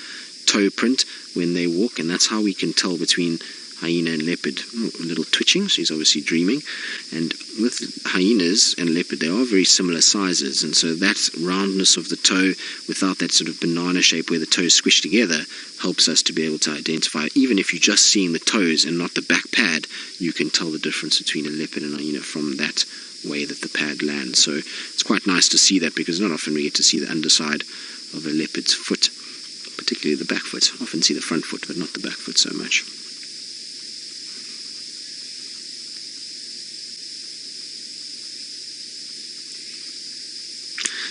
toe print when they walk, and that's how we can tell between hyena and leopard. A little twitching, she's obviously dreaming. And with hyenas and leopard, they are very similar sizes, and so that roundness of the toe without that sort of banana shape where the toes squish together helps us to be able to identify. Even if you're just seeing the toes and not the back pad, you can tell the difference between a leopard and a hyena from that way that the pad lands. So it's quite nice to see that, because not often we get to see the underside of a leopard's foot, particularly the back foot. Often see the front foot, but not the back foot so much.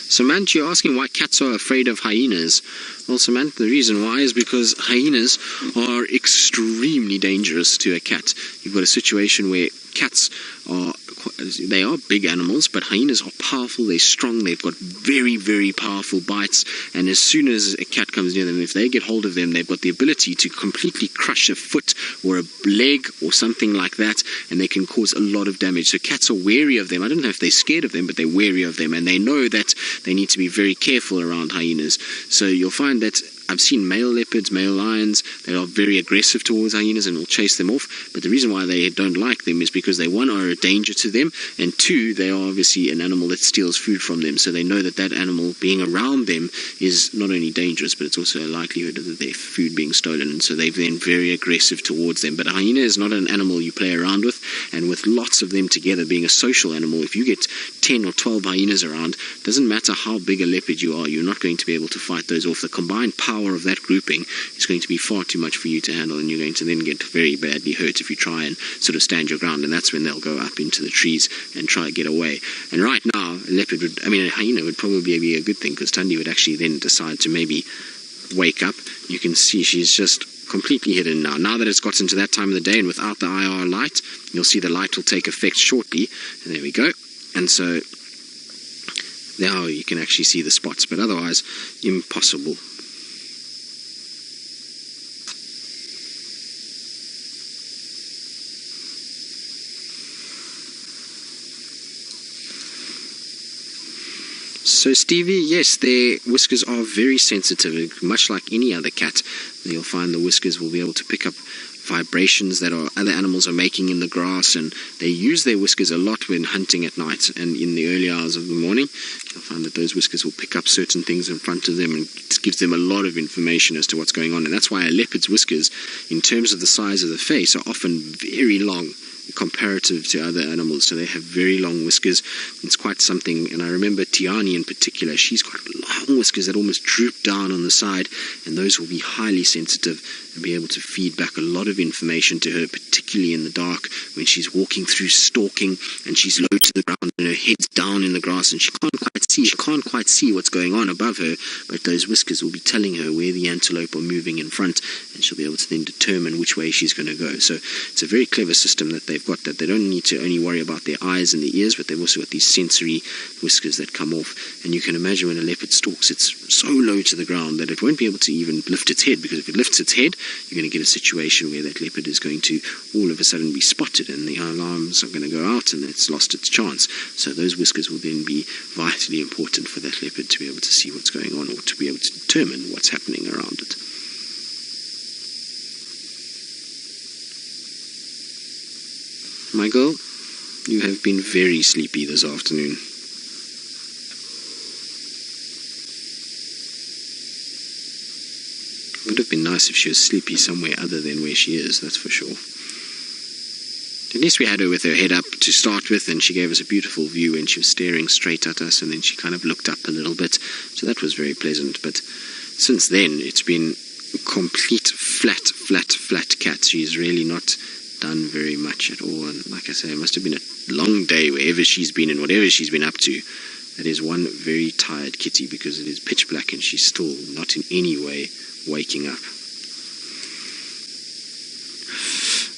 Samantha, you're asking why cats are afraid of hyenas. Well, Samantha, the reason why is because hyenas are extremely dangerous to a cat. You've got a situation where cats are big animals, but hyenas are powerful, they're strong, they've got very, very powerful bites, and as soon as a cat comes near them, if they get hold of them, they've got the ability to completely crush a foot or a leg or something like that, and they can cause a lot of damage. So cats are wary of them. I don't know if they're scared of them, but they're wary of them, and they know that they need to be very careful around hyenas. So you'll find that I've seen male leopards, male lions, they are very aggressive towards hyenas and will chase them off. But the reason why they don't like them is because they, one, are a danger to them, and two, they are obviously an animal that steals food from them. So they know that that animal being around them is not only dangerous, but it's also a likelihood of their food being stolen. And so they're then very aggressive towards them. But a hyena is not an animal you play around with, and with lots of them together, being a social animal, if you get 10 or 12 hyenas around, doesn't matter how big a leopard you are, you're not going to be able to fight those off. The combined power of that grouping is going to be far too much for you to handle, and you're going to then get very badly hurt if you try and sort of stand your ground, and that's when they'll go up into the trees and try to get away. And right now, a hyena would probably be a good thing, because Thandi would actually then decide to maybe wake up. You can see she's just completely hidden now. Now that it's gotten to that time of the day, and without the IR light, you'll see the light will take effect shortly, and there we go. And so now you can actually see the spots, but otherwise impossible. So Stevie, yes, their whiskers are very sensitive, much like any other cat. You'll find the whiskers will be able to pick up vibrations that other animals are making in the grass, and they use their whiskers a lot when hunting at night and in the early hours of the morning. You'll find that those whiskers will pick up certain things in front of them, and it gives them a lot of information as to what's going on. And that's why a leopard's whiskers, in terms of the size of the face, are often very long comparative to other animals. So they have very long whiskers. It's quite something. And I remember Tiani in particular, she's got long whiskers that almost droop down on the side, and those will be highly sensitive and be able to feed back a lot of information to her, particularly in the dark when she's walking through stalking and she's low to the ground and her head's down in the grass and she can't quite see what's going on above her, but those whiskers will be telling her where the antelope are moving in front, and she'll be able to then determine which way she's going to go. So it's a very clever system that they they've got that they don't need to only worry about their eyes and their ears, but they've also got these sensory whiskers that come off. And you can imagine when a leopard stalks, it's so low to the ground that it won't be able to even lift its head, because if it lifts its head, you're going to get a situation where that leopard is going to all of a sudden be spotted and the alarms are going to go out and it's lost its chance. So those whiskers will then be vitally important for that leopard to be able to see what's going on, or to be able to determine what's happening around it. My girl, you have been very sleepy this afternoon. It would have been nice if she was sleepy somewhere other than where she is, that's for sure. At least we had her with her head up to start with, and she gave us a beautiful view when she was staring straight at us, and then she kind of looked up a little bit, so that was very pleasant. But since then, it's been complete flat cat. She's really not done very much at all, and like I say, it must have been a long day wherever she's been and whatever she's been up to. That is one very tired kitty, because it is pitch black and she's still not in any way waking up.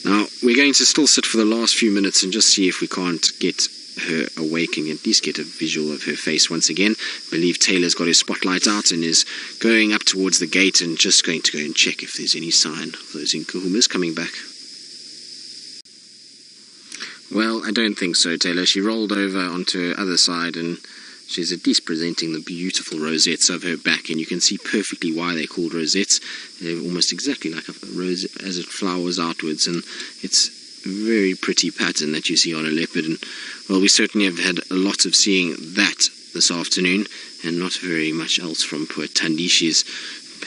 Now, we're going to still sit for the last few minutes and just see if we can't get her awake and at least get a visual of her face once again. I believe Taylor's got his spotlight out and is going up towards the gate and just going to go and check if there's any sign of those inkahumas coming back. Well, I don't think so, Taylor. She rolled over onto her other side and she's at least presenting the beautiful rosettes of her back, and you can see perfectly why they're called rosettes. They're almost exactly like a rose as it flowers outwards, and it's a very pretty pattern that you see on a leopard. And well, we certainly have had a lot of seeing that this afternoon, and not very much else from poor Thandi. She's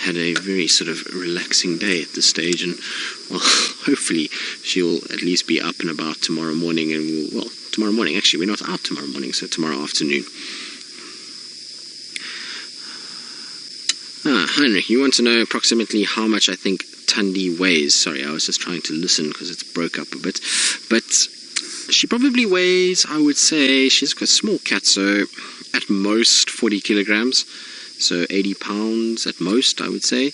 had a very sort of relaxing day at this stage, and well, hopefully she'll at least be up and about tomorrow morning, and tomorrow morning, actually, we're not out tomorrow morning, so tomorrow afternoon. Heinrich, you want to know approximately how much I think Thandi weighs? Sorry, I was just trying to listen because it's broke up a bit. But she probably weighs, I would say, she's got a small cat, so at most 40 kilograms. So 80 pounds at most, I would say.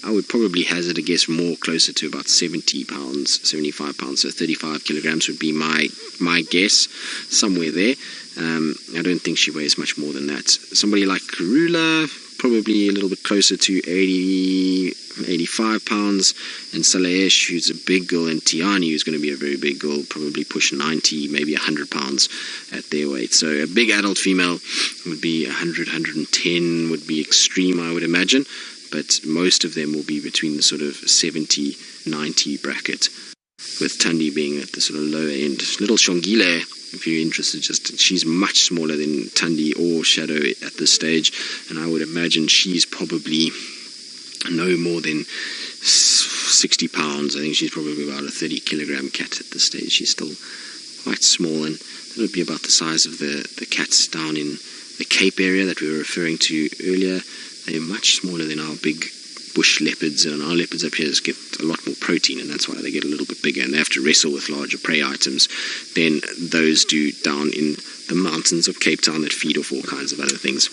I would probably hazard a guess more closer to about 70 pounds, 75 pounds, so 35 kilograms would be my guess, somewhere there. I don't think she weighs much more than that. Somebody like Kruger, probably a little bit closer to 80, 85 pounds, and Salaesh, who's a big girl, and Tiani, who's going to be a very big girl, probably push 90, maybe 100 pounds at their weight. So a big adult female would be 100, 110 would be extreme, I would imagine, but most of them will be between the sort of 70, 90 bracket, with Thandi being at the sort of lower end. Little Shongile, if you're interested, she's much smaller than Thandi or Shadow at this stage, and I would imagine she's probably no more than 60 pounds. I think she's probably about a 30 kilogram cat at this stage. She's still quite small, and that would be about the size of the cats down in the Cape area that we were referring to earlier. They're much smaller than our big bush leopards, and our leopards up here get a lot more protein, and that's why they get a little bit bigger, and they have to wrestle with larger prey items than those do down in the mountains of Cape Town that feed off all kinds of other things.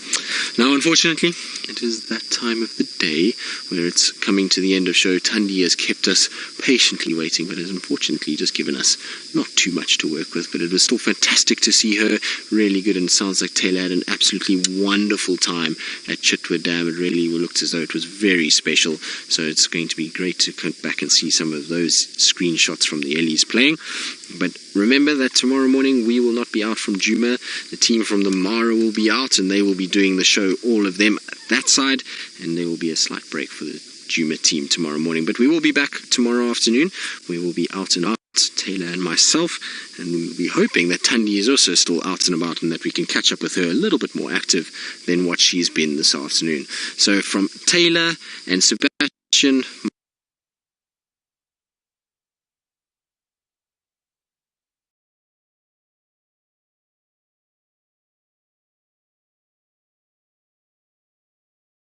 Now, unfortunately, it is that time of the day where it's coming to the end of show. Thandi has kept us patiently waiting, but has unfortunately just given us not too much to work with, but it was still fantastic to see her. Really good, and it sounds like Taylor had an absolutely wonderful time at Chitwa Dam. It really looked as though it was very special, so it's going to be great to come back and see some of those screenshots from the Ellies playing. But remember that tomorrow morning we will not be out from Djuma. The team from the Mara will be out, and they will be doing the show, all of them at that side, and there will be a slight break for the Djuma team tomorrow morning. But we will be back tomorrow afternoon. We will be out and out, Taylor and myself, and we will be hoping that Thandi is also still out and about, and that we can catch up with her a little bit more active than what she's been this afternoon. So from Taylor and Sebastian,